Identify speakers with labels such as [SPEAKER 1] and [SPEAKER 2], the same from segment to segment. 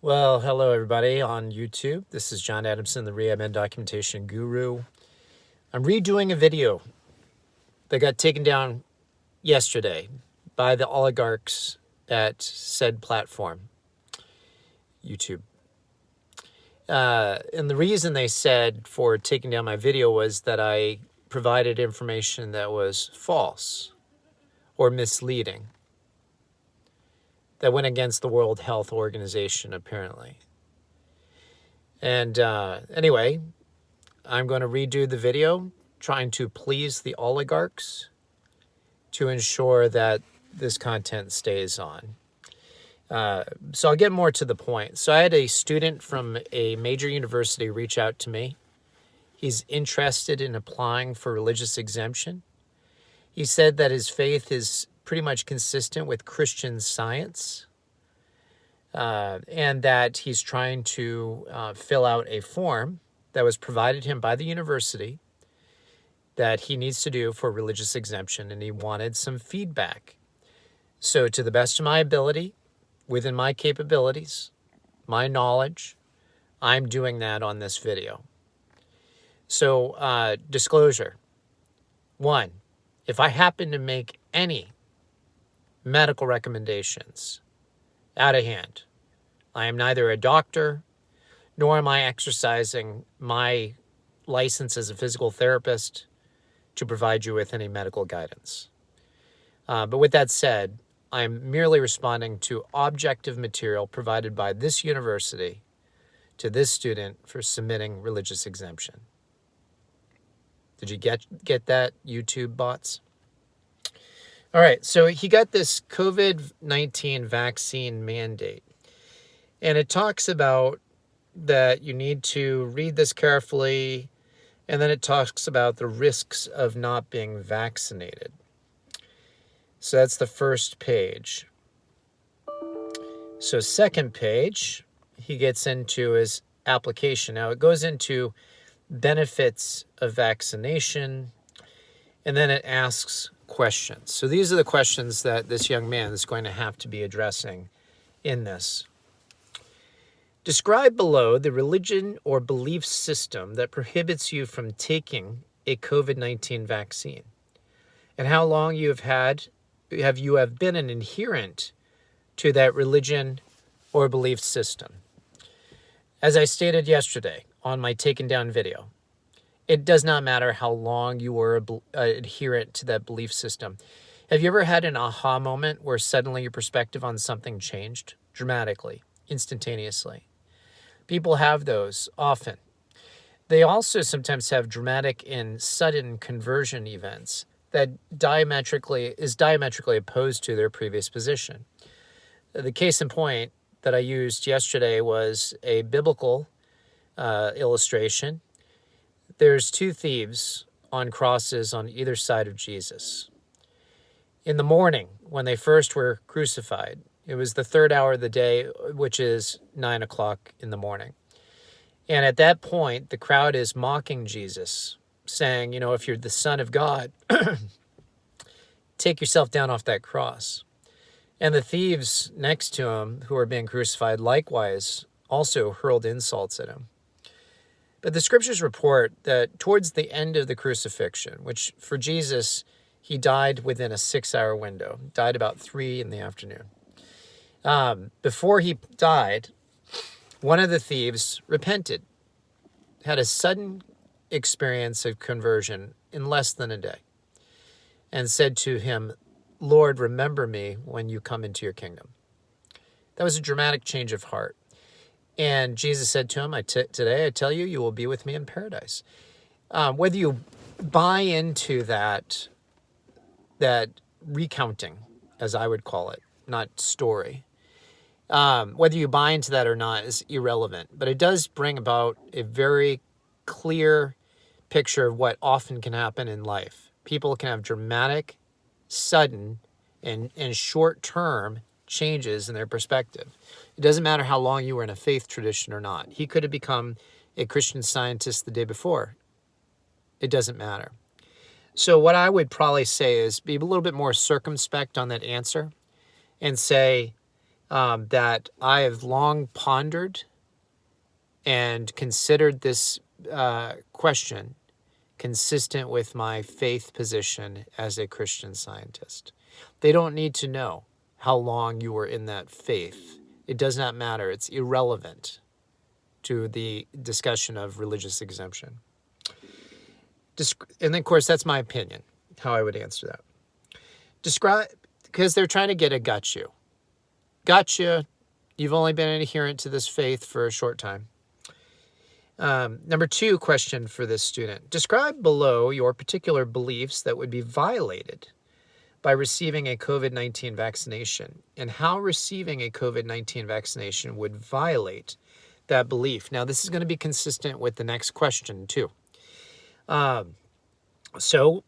[SPEAKER 1] Well, hello everybody on YouTube. This is John Adamson, the Readmin Documentation Guru. I'm redoing a video that got taken down yesterday by the oligarchs at said platform, YouTube. And the reason they said for taking down my video was that I provided information that was false or misleading, that went against the World Health Organization, apparently. And anyway, I'm going to redo the video, trying to please the oligarchs to ensure that this content stays on. So I'll get more to the point. So I had a student from a major university reach out to me. He's interested in applying for religious exemption. He said that his faith is pretty much consistent with Christian Science, and that he's trying to fill out a form that was provided him by the university that he needs to do for religious exemption, and he wanted some feedback. So to the best of my ability, within my capabilities, my knowledge, I'm doing that on this video. So disclosure. 1, if I happen to make any medical recommendations out of hand, I am neither a doctor nor am I exercising my license as a physical therapist to provide you with any medical guidance. But with that said, I'm merely responding to objective material provided by this university to this student for submitting religious exemption. Did you get that, YouTube bots? All right, so he got this COVID-19 vaccine mandate, and it talks about that you need to read this carefully, and then it talks about the risks of not being vaccinated. So that's the first page. So second page, he gets into his application. Now it goes into benefits of vaccination, and then it asks questions. So these are the questions that this young man is going to have to be addressing in this. Describe below the religion or belief system that prohibits you from taking a COVID-19 vaccine, and how long you have been an adherent to that religion or belief system. As I stated yesterday on my taken down video, it does not matter how long you were adherent to that belief system. Have you ever had an aha moment where suddenly your perspective on something changed dramatically, instantaneously? People have those often. They also sometimes have dramatic and sudden conversion events that is diametrically opposed to their previous position. The case in point that I used yesterday was a biblical illustration. There's 2 thieves on crosses on either side of Jesus. In the morning, when they first were crucified, it was the 3rd hour of the day, which is 9 o'clock in the morning. And at that point, the crowd is mocking Jesus, saying, if you're the Son of God, take yourself down off that cross. And the thieves next to him, who are being crucified, likewise also hurled insults at him. But the scriptures report that towards the end of the crucifixion, which for Jesus, he died within a 6-hour window, died about 3 in the afternoon. Before he died, one of the thieves repented, had a sudden experience of conversion in less than a day, and said to him, Lord, remember me when you come into your kingdom. That was a dramatic change of heart. And Jesus said to him, today I tell you, you will be with me in paradise. Whether you buy into that recounting, as I would call it, not story, whether you buy into that or not is irrelevant. But it does bring about a very clear picture of what often can happen in life. People can have dramatic, sudden, and short-term changes in their perspective. It doesn't matter how long you were in a faith tradition or not. He could have become a Christian Scientist the day before. It doesn't matter. So what I would probably say is be a little bit more circumspect on that answer and say, that I have long pondered and considered this question consistent with my faith position as a Christian Scientist. They don't need to know how long you were in that faith. It does not matter. It's irrelevant to the discussion of religious exemption. And then, of course, that's my opinion, how I would answer that. Describe, because they're trying to get a got you. Got you. You've only been an adherent to this faith for a short time. Number 2 question for this student. Describe below your particular beliefs that would be violated by receiving a COVID-19 vaccination and how receiving a COVID-19 vaccination would violate that belief. Now, this is going to be consistent with the next question too. So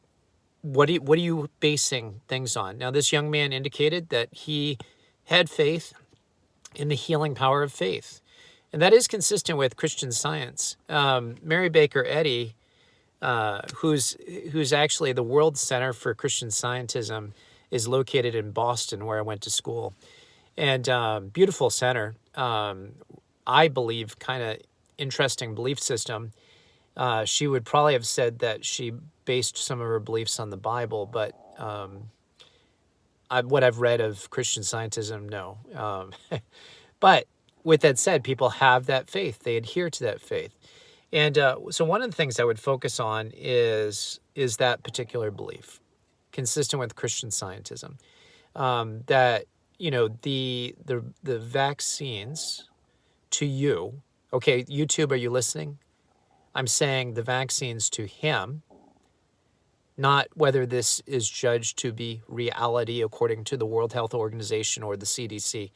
[SPEAKER 1] what are you basing things on? Now, this young man indicated that he had faith in the healing power of faith. And that is consistent with Christian Science. Mary Baker Eddy, who's actually the World Center for Christian Scientism, is located in Boston, where I went to school. And beautiful center. I believe kind of interesting belief system. She would probably have said that she based some of her beliefs on the Bible, but what I've read of Christian Scientism, no. But with that said, people have that faith. They adhere to that faith. And so one of the things I would focus on is that particular belief, consistent with Christian Scientism, that, the vaccines to you, okay, YouTube, are you listening? I'm saying the vaccines to him, not whether this is judged to be reality according to the World Health Organization or the CDC,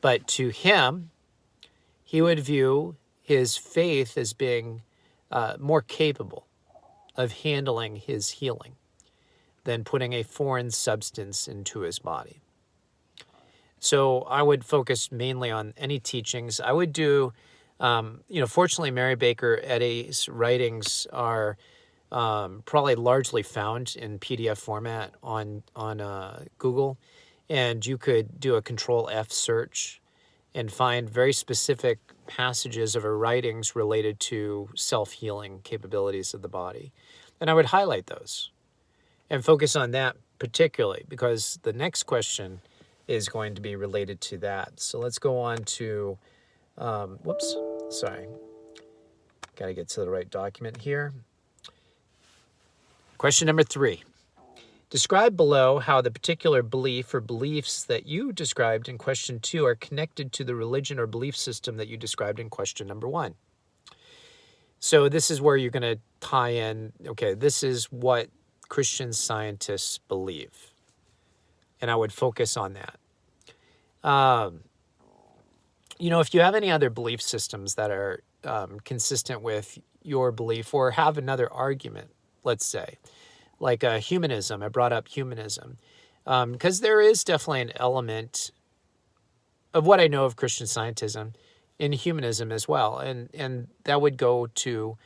[SPEAKER 1] but to him, he would view his faith as being more capable of handling his healing than putting a foreign substance into his body. So I would focus mainly on any teachings. I would do, fortunately, Mary Baker Eddy's writings are probably largely found in PDF format on Google. And you could do a Control F search and find very specific passages of her writings related to self-healing capabilities of the body. And I would highlight those and focus on that particularly because the next question is going to be related to that. So let's go on to, got to get to the right document here. Question number 3. Describe below how the particular belief or beliefs that you described in question 2 are connected to the religion or belief system that you described in question number 1. So this is where you're going to tie in, okay, this is what Christian Scientists believe. And I would focus on that. If you have any other belief systems that are consistent with your belief or have another argument, let's say, like humanism. I brought up humanism because there is definitely an element of what I know of Christian Scientism in humanism as well. And that would go to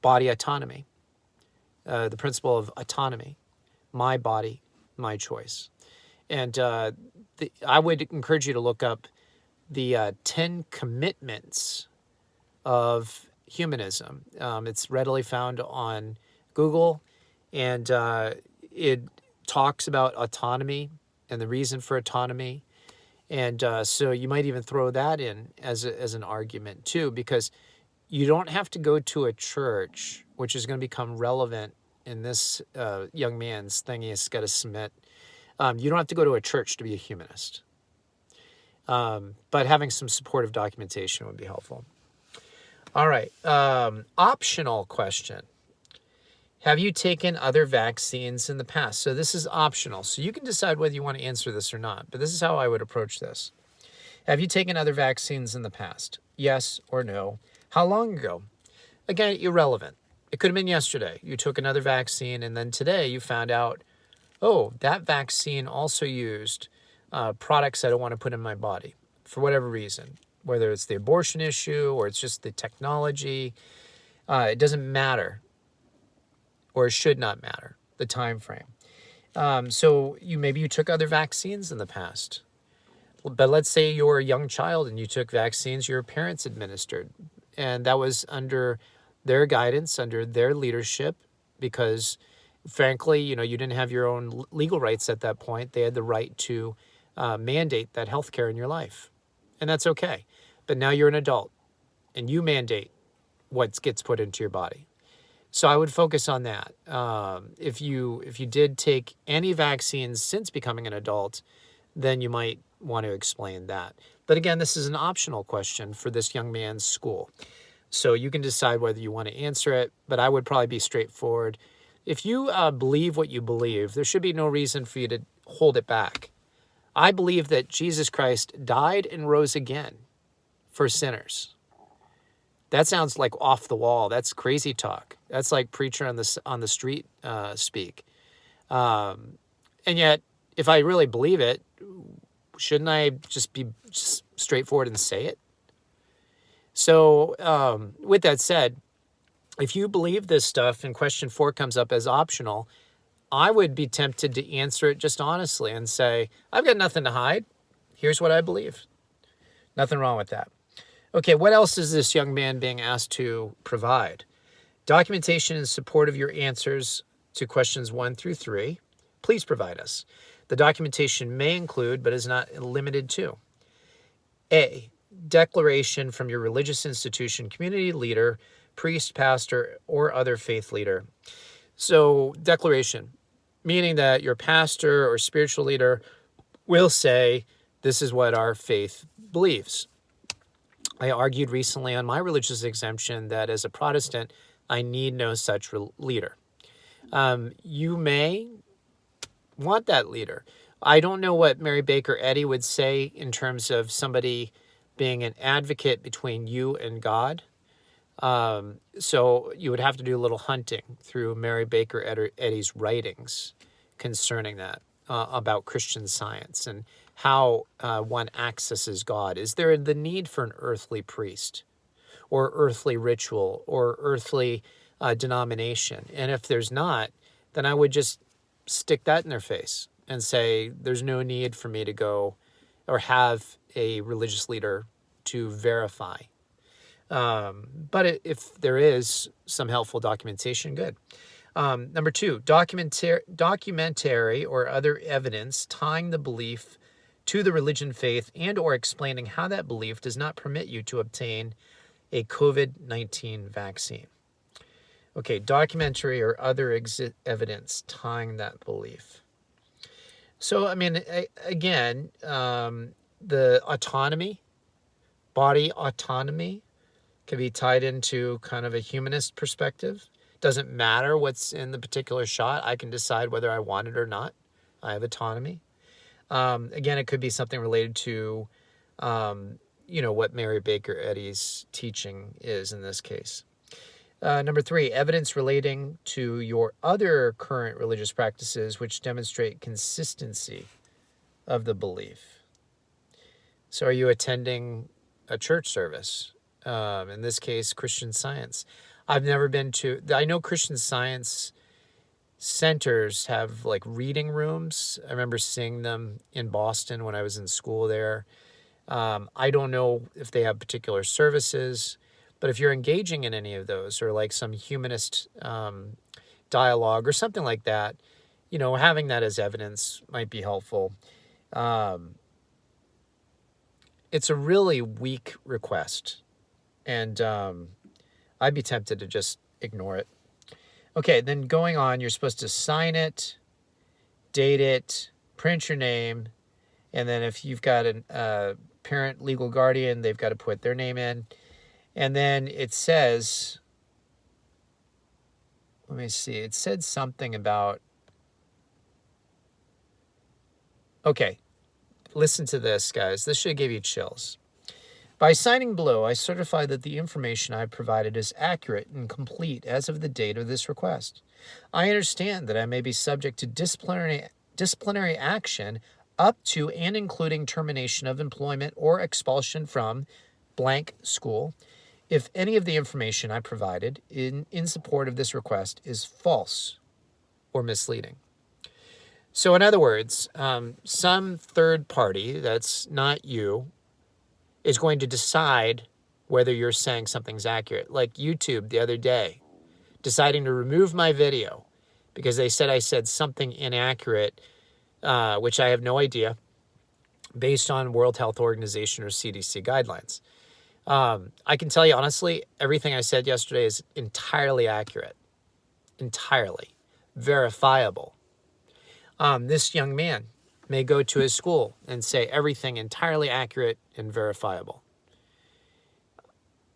[SPEAKER 1] body autonomy, the principle of autonomy, my body, my choice. And I would encourage you to look up the 10 commitments of humanism. It's readily found on Google. And it talks about autonomy and the reason for autonomy. And so you might even throw that in as an argument too, because you don't have to go to a church, which is going to become relevant in this young man's thing he's got to submit. You don't have to go to a church to be a humanist. But having some supportive documentation would be helpful. All right. Optional question. Have you taken other vaccines in the past? So this is optional. So you can decide whether you want to answer this or not. But this is how I would approach this. Have you taken other vaccines in the past? Yes or no? How long ago? Again, irrelevant. It could have been yesterday. You took another vaccine and then today you found out, oh, that vaccine also used products I don't want to put in my body for whatever reason, whether it's the abortion issue or it's just the technology. It doesn't matter. Or it should not matter, the time frame. So maybe you took other vaccines in the past. But let's say you're a young child and you took vaccines your parents administered, and that was under their guidance, under their leadership, because frankly, you didn't have your own legal rights at that point. They had the right to mandate that health care in your life, and that's okay. But now you're an adult, and you mandate what gets put into your body. So I would focus on that. If you did take any vaccines since becoming an adult, then you might want to explain that. But again, this is an optional question for this young man's school. So you can decide whether you want to answer it, but I would probably be straightforward. If you believe what you believe, there should be no reason for you to hold it back. I believe that Jesus Christ died and rose again for sinners. That sounds like off the wall. That's crazy talk. That's like preacher on the street speak. And yet, if I really believe it, shouldn't I just be straightforward and say it? So with that said, if you believe this stuff and question 4 comes up as optional, I would be tempted to answer it just honestly and say, I've got nothing to hide. Here's what I believe. Nothing wrong with that. Okay, what else is this young man being asked to provide? Documentation in support of your answers to questions 1 through 3. Please provide us. The documentation may include, but is not limited to: A, declaration from your religious institution, community leader, priest, pastor, or other faith leader. So declaration, meaning that your pastor or spiritual leader will say, this is what our faith believes. I argued recently on my religious exemption that as a Protestant, I need no such leader. You may want that leader. I don't know what Mary Baker Eddy would say in terms of somebody being an advocate between you and God. So you would have to do a little hunting through Mary Baker Eddy's writings concerning that, about Christian Science and how one accesses God. Is there the need for an earthly priest or earthly ritual or earthly denomination? And if there's not, then I would just stick that in their face and say, there's no need for me to go or have a religious leader to verify. But if there is some helpful documentation, good. Number 2, documentary or other evidence tying the belief to the religion, faith, and or explaining how that belief does not permit you to obtain a COVID-19 vaccine. Okay, documentary or other evidence tying that belief. So, I mean, again, the autonomy, body autonomy, can be tied into kind of a humanist perspective. Doesn't matter what's in the particular shot. I can decide whether I want it or not. I have autonomy. Again, it could be something related to, what Mary Baker Eddy's teaching is in this case. Number 3, evidence relating to your other current religious practices which demonstrate consistency of the belief. So are you attending a church service? In this case, Christian Science. I've never been to, I know Christian Science centers have like reading rooms. I remember seeing them in Boston when I was in school there. I don't know if they have particular services, but if you're engaging in any of those or like some humanist dialogue or something like that, having that as evidence might be helpful. It's a really weak request, and I'd be tempted to just ignore it. Okay, then going on, you're supposed to sign it, date it, print your name, and then if you've got a parent, legal guardian, they've got to put their name in. And then it says, let me see, it said something about, okay, listen to this, guys. This should give you chills. By signing below, I certify that the information I provided is accurate and complete as of the date of this request. I understand that I may be subject to disciplinary action up to and including termination of employment or expulsion from blank school if any of the information I provided in support of this request is false or misleading. So in other words, some third party that's not you is going to decide whether you're saying something's accurate. Like YouTube the other day, deciding to remove my video because they said I said something inaccurate, which I have no idea, based on World Health Organization or CDC guidelines. I can tell you honestly, everything I said yesterday is entirely accurate, entirely verifiable. This young man may go to his school and say everything entirely accurate and verifiable.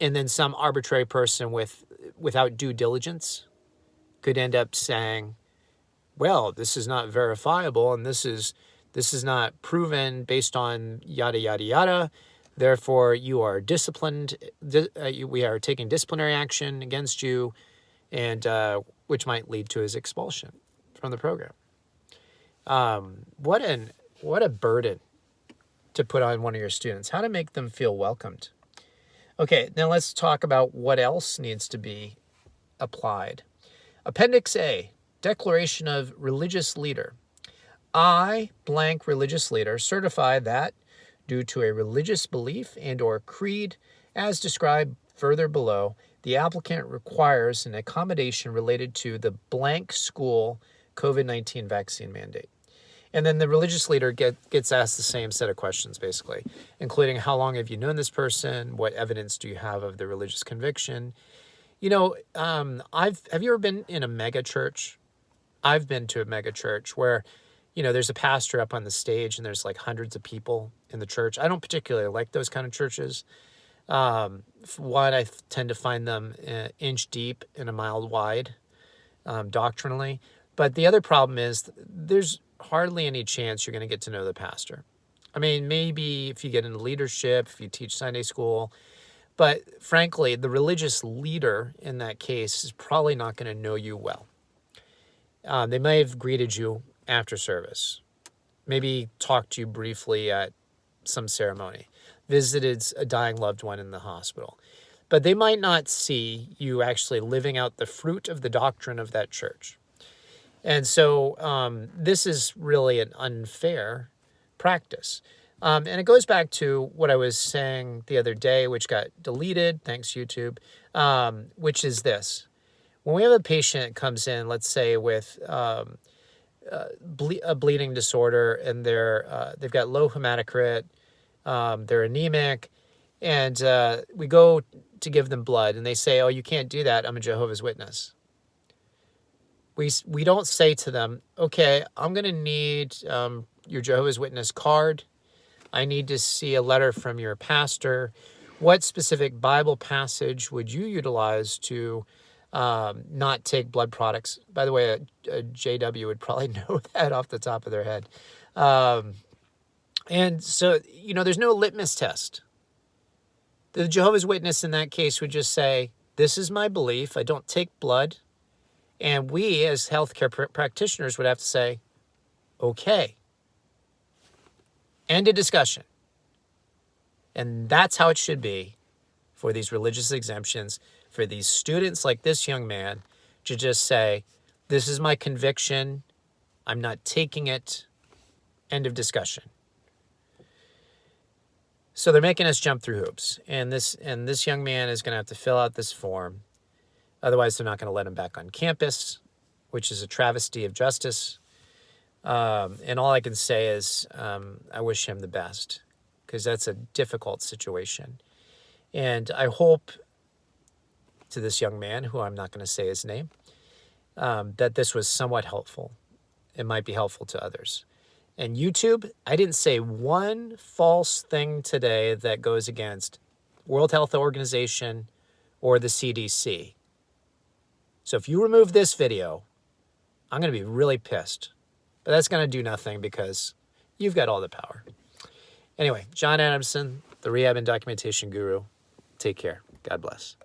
[SPEAKER 1] And then some arbitrary person without due diligence could end up saying, well, this is not verifiable and this is not proven based on yada, yada, yada. Therefore, you are disciplined. We are taking disciplinary action against you, and which might lead to his expulsion from the program. What a burden to put on one of your students. How to make them feel welcomed. Okay, now let's talk about what else needs to be applied. Appendix A, Declaration of Religious Leader. I, blank religious leader, certify that due to a religious belief and or creed as described further below, the applicant requires an accommodation related to the blank school COVID-19 vaccine mandate. And then the religious leader gets asked the same set of questions, basically, including how long have you known this person? What evidence do you have of the religious conviction? You know, have you ever been in a mega church? I've been to a mega church where, you know, there's a pastor up on the stage and there's like hundreds of people in the church. I don't particularly like those kind of churches. One, I tend to find them inch deep and a mile wide, doctrinally. But the other problem is there's hardly any chance you're going to get to know the pastor. I mean, maybe if you get into leadership, if you teach Sunday school, but frankly, the religious leader in that case is probably not going to know you well. They may have greeted you after service, maybe talked to you briefly at some ceremony, visited a dying loved one in the hospital, but they might not see you actually living out the fruit of the doctrine of that church. And so this is really an unfair practice. And it goes back to what I was saying the other day, which got deleted, thanks YouTube, which is this. When we have a patient that comes in, let's say with a bleeding disorder, and they've got low hematocrit, they're anemic, and we go to give them blood, and they say, oh, you can't do that, I'm a Jehovah's Witness. We don't say to them, okay, I'm going to need your Jehovah's Witness card. I need to see a letter from your pastor. What specific Bible passage would you utilize to not take blood products? By the way, a JW would probably know that off the top of their head. And so, you know, there's no litmus test. The Jehovah's Witness in that case would just say, this is my belief. I don't take blood. And we, as healthcare practitioners, would have to say, okay. End of discussion. And that's how it should be for these religious exemptions, for these students like this young man to just say, this is my conviction. I'm not taking it. End of discussion. So they're making us jump through hoops. And this young man is going to have to fill out this form. Otherwise, they're not going to let him back on campus, which is a travesty of justice. And all I can say is I wish him the best, because that's a difficult situation. And I hope to this young man, who I'm not going to say his name, that this was somewhat helpful. It might be helpful to others. And YouTube, I didn't say one false thing today that goes against World Health Organization or the CDC. So if you remove this video, I'm going to be really pissed. But that's going to do nothing because you've got all the power. Anyway, John Adamson, the Rehab and Documentation Guru. Take care. God bless.